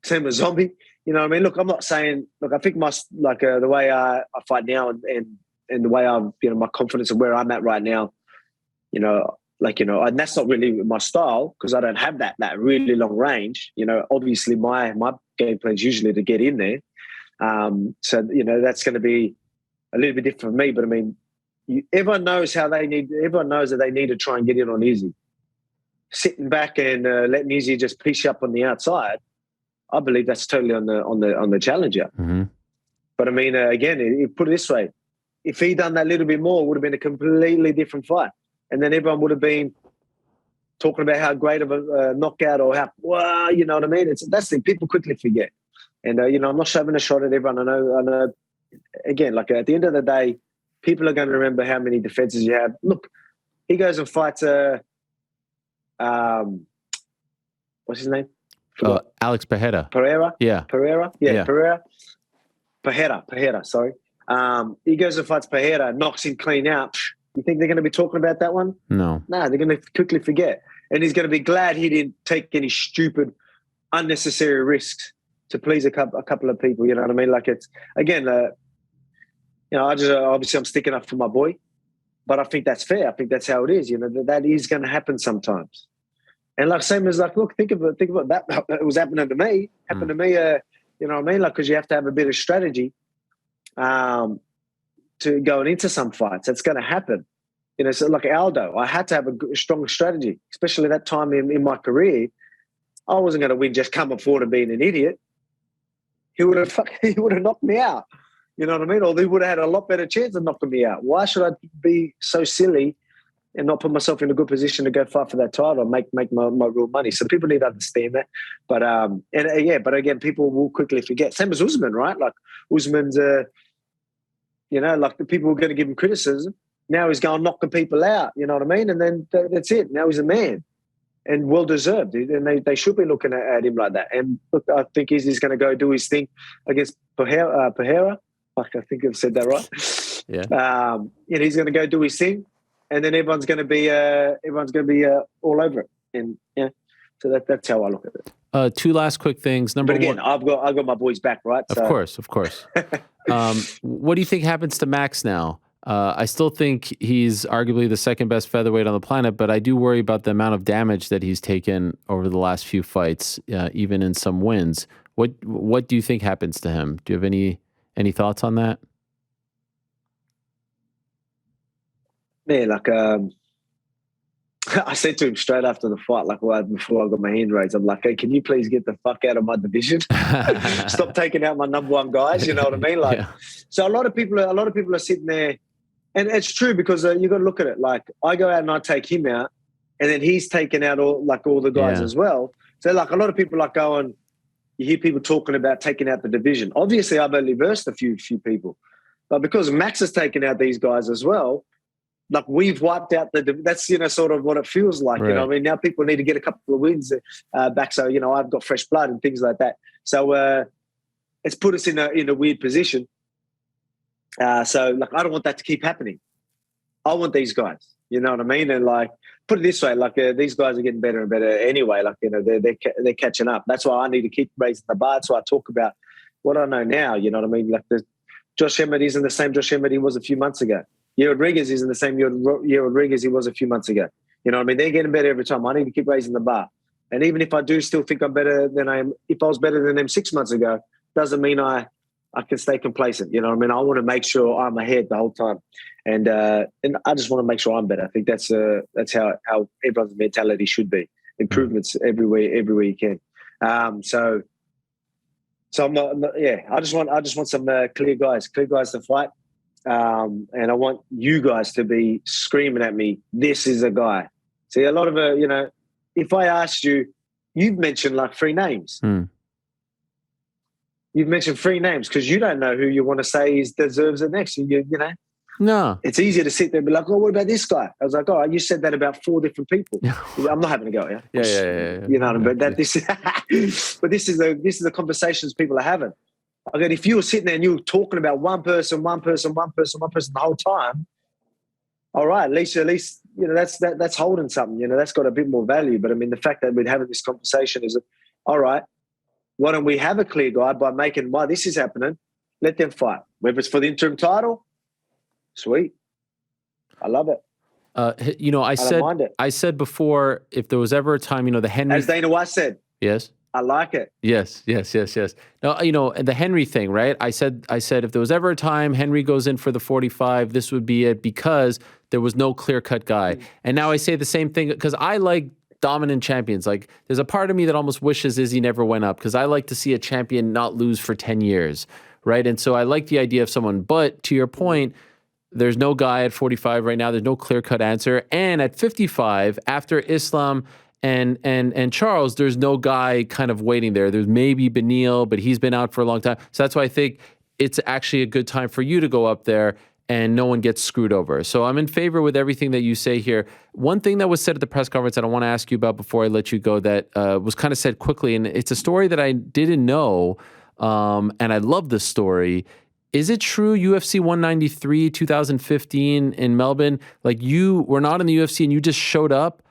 same as Zombie. You know what I mean? Look, I'm not saying, look, I think the way I fight now and the way my confidence and where I'm at right now, you know, like, you know, and that's not really my style because I don't have that really long range. You know, obviously my game plan is usually to get in there. So, you know, that's going to be a little bit different for me. But I mean, everyone knows that they need to try and get in on Izzy. Sitting back and letting Izzy just piece you up on the outside, I believe that's totally on the challenger. Mm-hmm. But I mean, again, put it this way: if he done that little bit more, it would have been a completely different fight. And then everyone would have been talking about how great of a knockout or how, well, you know what I mean? That's the thing. People quickly forget. And, you know, I'm not shoving a shot at everyone. I know. Again, like at the end of the day, People are going to remember how many defenses you have. Look, he goes and fights what's his name? Alex Pereira. Pereira? Yeah. Pereira? Yeah, Pereira. Pereira, sorry. He goes and fights Pereira, knocks him clean out. You think they're going to be talking about that one? No. No, they're going to quickly forget. And he's going to be glad he didn't take any stupid, unnecessary risks to please a couple of people. You know what I mean? Like, it's, again, I just, obviously I'm sticking up for my boy, but I think that's fair. I think that's how it is. You know, that is going to happen sometimes. And like, same as like, look, think of that. It was happening to me. Happened to me. You know what I mean? Like, because you have to have a bit of strategy to going into some fights. It's going to happen. You know, so like Aldo, I had to have a strong strategy, especially that time in my career. I wasn't going to win just coming forward and being an idiot. He would have knocked me out. You know what I mean? Or they would have had a lot better chance of knocking me out. Why should I be so silly and not put myself in a good position to go fight for that title and make my real money? So people need to understand that. But but again, people will quickly forget. Same as Usman, right? Like Usman's, like the people were going to give him criticism. Now he's going knocking people out. You know what I mean? And then that's it. Now he's a man, and well deserved. And they should be looking at him like that. And look, I think he's going to go do his thing against Pereira. I think I've said that right. Yeah. And he's going to go do his thing. And then everyone's going to be all over it, and so that's how I look at it. Two last quick things. Number one, I've got my boys back, right? Of course. What do you think happens to Max now? I still think he's arguably the second best featherweight on the planet, but I do worry about the amount of damage that he's taken over the last few fights, even in some wins. What do you think happens to him? Do you have any thoughts on that? Yeah, like I said to him straight after the fight, like before I got my hand raised, I'm like, hey, can you please get the fuck out of my division? Stop taking out my number one guys. You know what I mean? Like, So a lot of people are sitting there, and it's true because you got to look at it. Like, I go out and I take him out, and then he's taking out all the guys as well. So like a lot of people like going, you hear people talking about taking out the division. Obviously, I've only versed a few people, but because Max has taken out these guys as well. Like we've wiped out that's, sort of what it feels like, right. I mean, now people need to get a couple of wins back. So, I've got fresh blood and things like that. So it's put us in a weird position. So like, I don't want that to keep happening. I want these guys, you know what I mean? And like, put it this way, like these guys are getting better and better anyway. Like, they're catching up. That's why I need to keep raising the bar. So I talk about what I know now, you know what I mean? Like Josh Emmett isn't the same Josh Emmett he was a few months ago. Yair Rodriguez isn't the same Yair Rodriguez he was a few months ago. You know what I mean? They're getting better every time. I need to keep raising the bar. And even if I do still think I'm better than I am, if I was better than them 6 months ago, doesn't mean I can stay complacent. You know what I mean? I want to make sure I'm ahead the whole time. And I just want to make sure I'm better. I think that's how everyone's mentality should be. Improvements everywhere you can. So I'm not, I just want some clear guys to fight. And I want you guys to be screaming at me, this is a guy. See, a lot of if I asked you, you've mentioned like 3 names. You've mentioned 3 names because you don't know who you want to say deserves it next. No. It's easier to sit there and be like, oh, what about this guy? I was like, oh, you said that about 4 different people. I'm not having a go, yeah? Yeah. You know what I mean? But this is the conversations people are having. Again, if you were sitting there and you were talking about one person the whole time, all right, at least that's holding something. That's got a bit more value. But I mean, the fact that we're having this conversation is, all right, why don't we have a clear guide by making why this is happening? Let them fight. Whether it's for the interim title, sweet. I love it. I said before, if there was ever a time, the Henry, as Dana White said, yes. I like it. Yes. No, the Henry thing, right? I said if there was ever a time Henry goes in for the 45, this would be it because there was no clear-cut guy. And now I say the same thing because I like dominant champions. Like there's a part of me that almost wishes Izzy never went up because I like to see a champion not lose for 10 years, right? And so I like the idea of someone. But to your point, there's no guy at 45 right now. There's no clear-cut answer. And at 55, after Islam and Charles, there's no guy kind of waiting there. There's maybe Beneil, but he's been out for a long time. So that's why I think it's actually a good time for you to go up there and no one gets screwed over. So I'm in favor with everything that you say here. One thing that was said at the press conference that I want to ask you about before I let you go that was kind of said quickly, and it's a story that I didn't know, and I love this story. Is it true UFC 193 2015 in Melbourne, like you were not in the UFC and you just showed up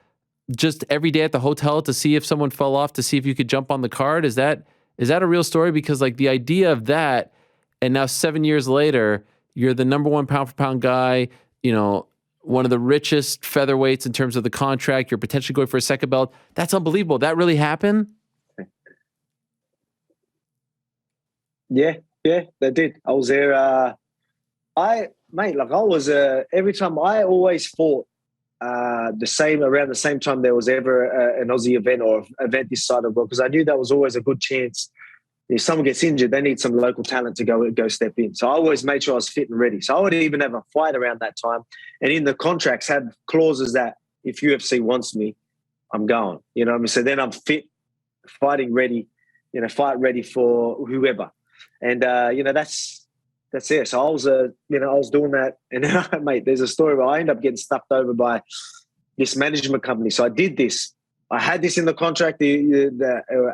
just every day at the hotel to see if someone fell off, to see if you could jump on the card? Is that a real story? Because like the idea of that, and now 7 years later, you're the number one pound for pound guy, you know, one of the richest featherweights in terms of the contract. You're potentially going for a second belt. That's unbelievable. That really happened? Yeah, they did. I was there. I was every time I always fought around the same time there was ever an Aussie event or event this side of the world, because I knew that was always a good chance. If someone gets injured, they need some local talent to go step in. So I always made sure I was fit and ready. So I would even have a fight around that time. And in the contracts had clauses that if UFC wants me, I'm going. You know what I mean? So then I'm fit, fighting ready, fight ready for whoever. And, that's it. So I was, I was doing that. And, mate, there's a story where I ended up getting stuffed over by this management company. So I did this. I had this in the contract. The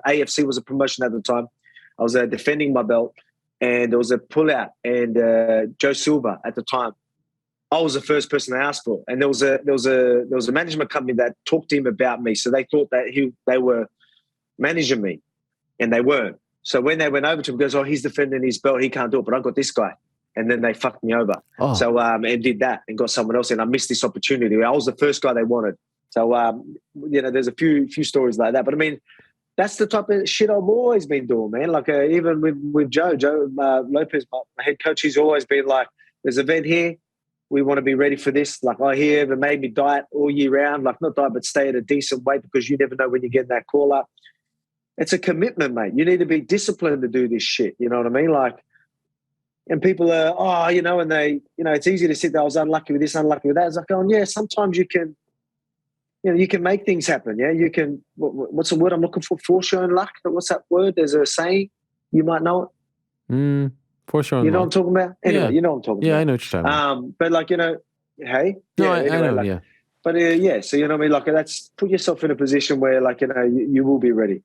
AFC was a promotion at the time. I was defending my belt, and there was a pullout. And Joe Silva at the time, I was the first person they asked for. And there was a management company that talked to him about me. So they thought that they were managing me, and they weren't. So when they went over to him, he goes, "Oh, he's defending his belt. He can't do it, but I got this guy." And then they fucked me over. Oh. So and did that and got someone else, and I missed this opportunity. I was the first guy they wanted. So there's a few stories like that. But I mean, that's the type of shit I've always been doing, man. Like even with Joe Lopez, my head coach, he's always been like, "There's an event here. We want to be ready for this." Like he ever made me diet all year round, like not diet, but stay at a decent weight, because you never know when you get that call up. It's a commitment, mate. You need to be disciplined to do this shit. You know what I mean? Like, and people are, and they, it's easy to sit there. I was unlucky with this, unlucky with that. It's like, yeah, sometimes you can, you can make things happen. Yeah, you can. What's the word I'm looking for? Foreshowing luck. What's that word? There's a saying. You might know it. Foreshowing luck. You know what I'm talking about? Anyway, yeah. You know what I'm talking about. Yeah, I know what you're talking about. But like, hey. No, yeah, anyway, I know, like, yeah. But yeah, so you know what I mean? Like that's, put yourself in a position where like, you will be ready.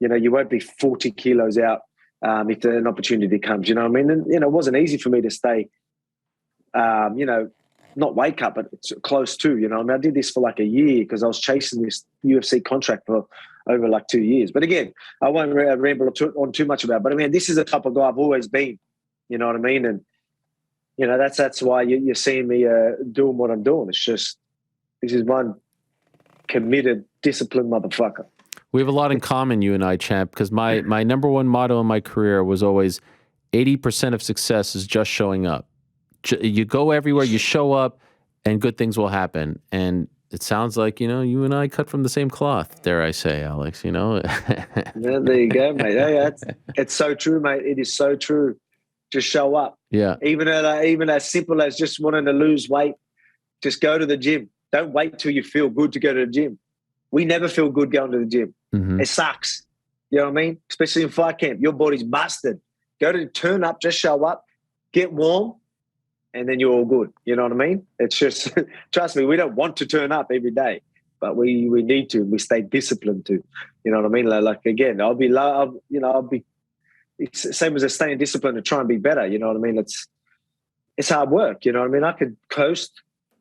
You won't be 40 kilos out if an opportunity comes, you know what I mean? And, it wasn't easy for me to stay, not weight cut, but it's close to, I mean, I did this for like a year because I was chasing this UFC contract for over like 2 years. But again, I won't ramble on too much about it. But I mean, this is the type of guy I've always been, you know what I mean? And, that's why you're seeing me doing what I'm doing. It's just, this is one committed, disciplined motherfucker. We have a lot in common, you and I, champ, because my number one motto in my career was always 80% of success is just showing up. You go everywhere, you show up, and good things will happen. And it sounds like, you and I cut from the same cloth, dare I say, Alex, Yeah, there you go, mate. Yeah, it's so true, mate. It is so true. Just show up. Yeah. Even as simple as just wanting to lose weight, just go to the gym. Don't wait till you feel good to go to the gym. We never feel good going to the gym. Mm-hmm. It sucks. You know what I mean? Especially in fight camp. Your body's busted. Turn up, just show up, get warm, and then you're all good. You know what I mean? It's just, trust me, we don't want to turn up every day, but we need to. We stay disciplined to. You know what I mean? Like again, I'll be, it's same as staying disciplined to try and be better. You know what I mean? It's hard work. You know what I mean? I could coast.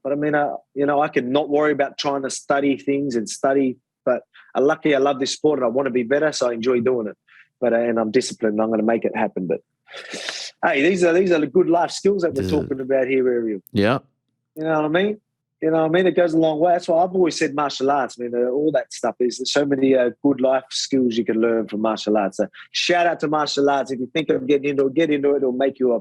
But I mean, I can not worry about trying to study things and study. But luckily, I love this sport and I want to be better, so I enjoy doing it. But and I'm disciplined. I'm going to make it happen. But hey, these are the good life skills that we're talking about here, Ariel. Yeah. You know what I mean? It goes a long way. That's why I've always said martial arts. I mean, all that stuff is. There's so many good life skills you can learn from martial arts. So shout out to martial arts. If you think of getting into it, get into it. It'll make you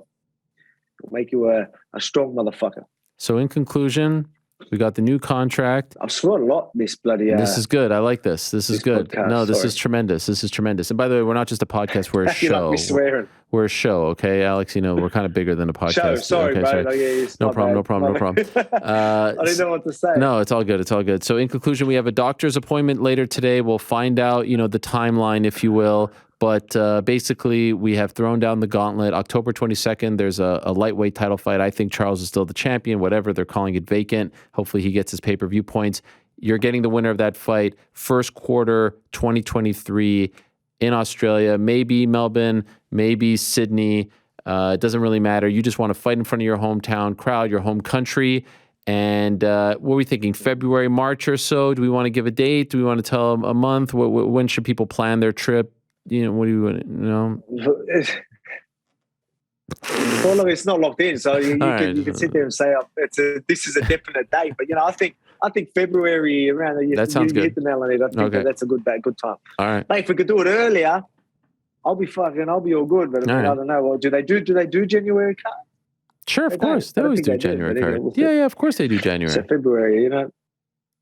a strong motherfucker. So in conclusion, we got the new contract. I've scored a lot this bloody... this is good. I like this. This is good. Podcast, no, this is tremendous. This is tremendous. And by the way, we're not just a podcast. We're a you show. Like me swearing. We're a show, okay, Alex? We're kind of bigger than a podcast. Show, sorry, okay, bro. sorry. No, yeah, no problem. I didn't know what to say. No, it's all good. So in conclusion, we have a doctor's appointment later today. We'll find out, the timeline, if you will. But basically, we have thrown down the gauntlet. October 22nd, there's a lightweight title fight. I think Charles is still the champion, whatever. They're calling it vacant. Hopefully he gets his pay-per-view points. You're getting the winner of that fight first quarter 2023 in Australia, maybe Melbourne, maybe Sydney. It doesn't really matter. You just want to fight in front of your hometown crowd, your home country. And what are we thinking? February, March or so? Do we want to give a date? Do we want to tell them a month? When should people plan their trip? You know, what do you want to know? Well, look, it's not locked in, so you can sit there and say this is a definite date. But I think February around the year. That sounds good. Hit the nail on it. I think that's a good time. All right. Like, if we could do it earlier, I'll be all good. But I don't know. Well, do they do January card? Sure, of course. They always do January card. Yeah, of course they do January. So February,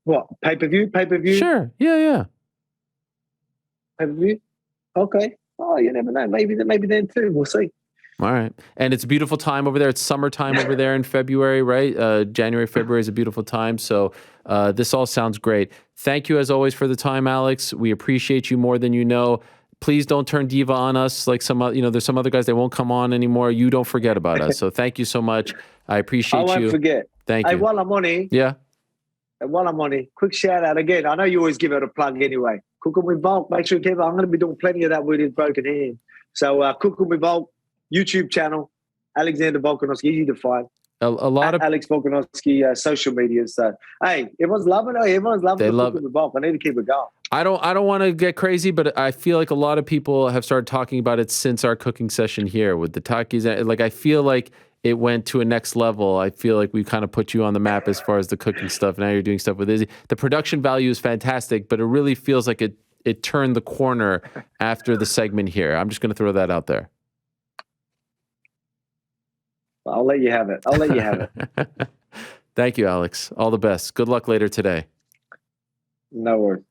what pay-per-view? Sure. Yeah. Pay-per-view. Okay. Oh, you never know. Maybe then too. We'll see. All right. And it's a beautiful time over there. It's summertime over there in February, right? January, February is a beautiful time. So this all sounds great. Thank you as always for the time, Alex. We appreciate you more than you know. Please don't turn diva on us like there's some other guys that won't come on anymore. You don't forget about us. So thank you so much. I appreciate you. I won't forget. Thank you. Hey, while I'm on here. Yeah. While I'm on here, quick shout out again. I know you always give it a plug anyway. Cooking with Volk. Make sure you keep it. I'm going to be doing plenty of that with his broken hand. So Cooking with Volk, YouTube channel, Alexander Volkanovski, easy to find. A lot of Alex Volkanovski social media. So hey, everyone's loving it. Everyone's loving Cooking with Volk. I need to keep it going. I don't want to get crazy, but I feel like a lot of people have started talking about it since our cooking session here with the Takis. Like, I feel like it went to a next level. I feel like we kind of put you on the map as far as the cooking stuff. Now you're doing stuff with Izzy. The production value is fantastic, but it really feels like it turned the corner after the segment here. I'm just going to throw that out there. I'll let you have it. Thank you, Alex. All the best. Good luck later today. No worries.